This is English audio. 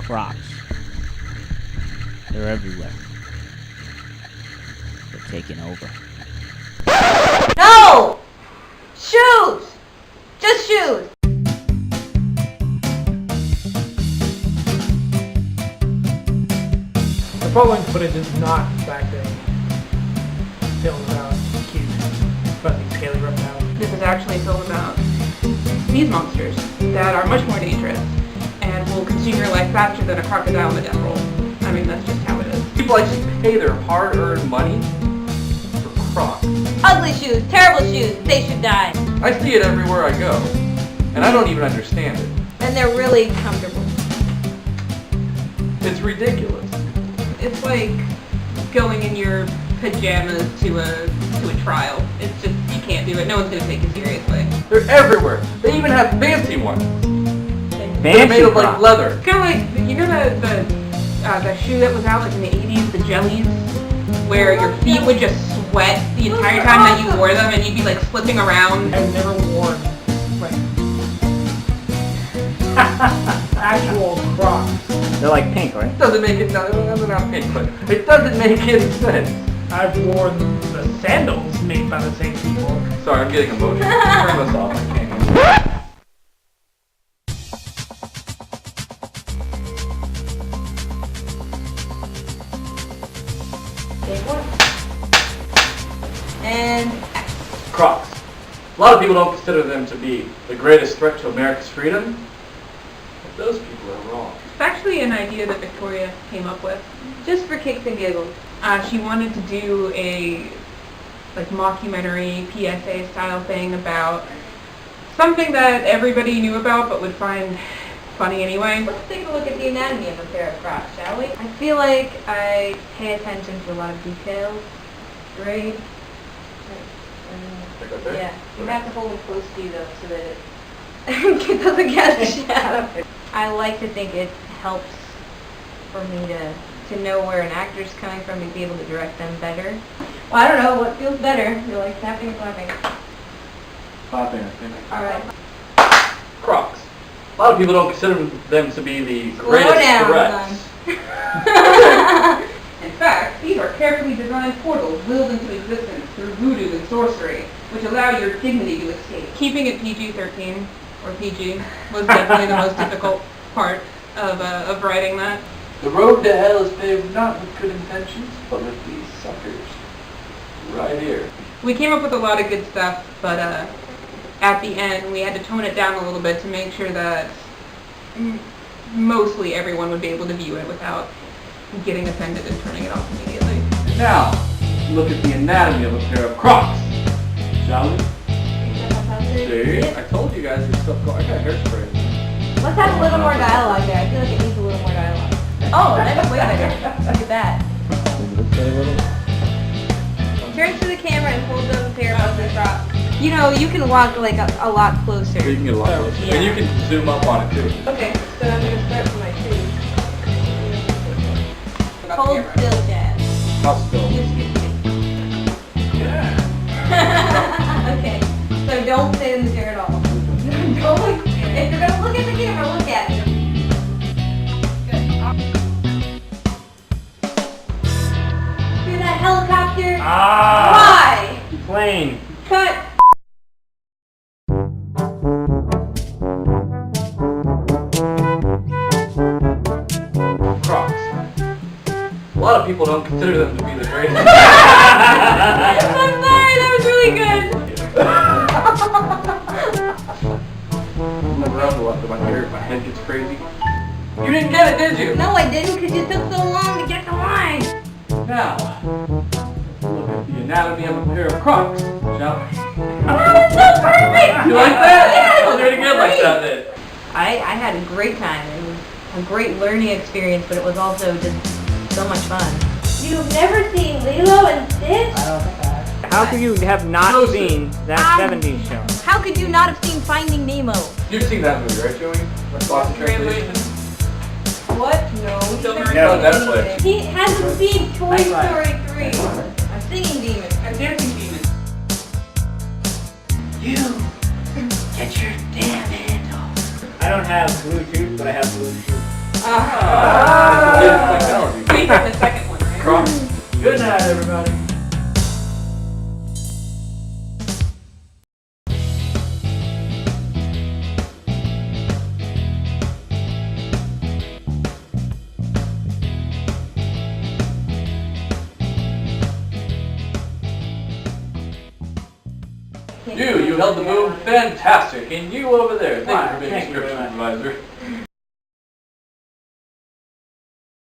Crocs. They're everywhere. They're taking over. No! Shoes! Just shoes! The following footage is not, in fact, a film about cute, fuzzy, scaly reptiles. This is actually a film about these monsters that are much more dangerous and will consume your life faster than a crocodile in the death roll. I mean, that's just how it is. People actually pay their hard-earned money for Crocs. Ugly shoes, terrible shoes, they should die. I see it everywhere I go, and I don't even understand it. And they're really comfortable. It's ridiculous. It's like going in your pajamas to a trial. It's just, you can't do it. No one's going to take you seriously. They're everywhere. They even have fancy ones. They're Fancy made of like Crocs. leather. Kind of like, you know the shoe that was out like in the 80s, the jellies, where your feet would just sweat the entire time that you wore them and you'd be like slipping around. I've never worn, like, actual Crocs. They're like pink, right? It doesn't make it, no, they're not pink, but it doesn't make any sense. I've worn the sandals made by the same people. Sorry, I'm getting emotional. Turn this off, I can't handle it. Take one. And Crocs. A lot of people don't consider them to be the greatest threat to America's freedom, but those people are wrong. It's actually an idea that Victoria came up with. just for kicks and giggles. She wanted to do a like mockumentary PSA style thing about something that everybody knew about but would find funny anyway. Let's take a look at the anatomy of a pair of Crocs, shall we? I feel like I pay attention to a lot of details. Right? Yeah, you have to hold it close to you though so that it doesn't get the shadow. I like to think it helps for me to know where an actor's coming from and be able to direct them better. Well, I don't know, what feels better? You like tapping or clapping? Clapping, I think. Alright. Crocs. A lot of people don't consider them to be the Slow greatest down, threats. In fact, these are carefully designed portals willed into existence through voodoo and sorcery, which allow your dignity to escape. Keeping it PG-13, or PG, was definitely the most difficult part of writing that. The road to hell is paved not with good intentions, but with these suckers. Right here. We came up with a lot of good stuff, but at the end we had to tone it down a little bit to make sure that mostly everyone would be able to view it without getting offended and turning it off immediately. Now, look at the anatomy of a pair of Crocs. Shall we? See? I told you guys there's stuff going. I got hairspray. Let's have a little more dialogue there. I feel like it needs a little more dialogue. Oh, that's way better. Look at that. Turn to the camera and hold up a pair of the Crocs. You know, you can walk like a lot closer. So you can get a lot closer. Yeah. And you can zoom up on it too. Okay, so I'm going to start with my shoes. Hold still, Jazz. How still? Just get me. Yeah. Okay. So don't sit in the chair at all. Don't look. If you're gonna look at the camera, look at it. Hear that helicopter? Ah! Why? Plane. Cut. Crocs. A lot of people don't consider them to be the greatest. I'm sorry, that was really good. I'm around a lot to my hair. My head gets crazy. You didn't get it, did you? No, I didn't, because you took so long to get the line. Now, look at the anatomy of a pair of Crocs, shall we? That was so perfect. You like that? Yes, I'll do it again like that then. I had a great time. It was a great learning experience, but it was also just so much fun. You've never seen Lilo and Stitch? How could you have not Frozen. seen that 70s show? How could you not have seen Finding Nemo? You've seen that movie, right, Joey? Lost in Translation? What? No. No, Netflix. He hasn't seen Toy That's right. Story 3. A singing demon. A dancing demon. You get your damn don't have Bluetooth, but I have Bluetooth. Technology. Wait for the second one, right? Crocs. Good night, everybody. You held the move fantastic, and you over there. Thank you for being a Thank you script very much. supervisor.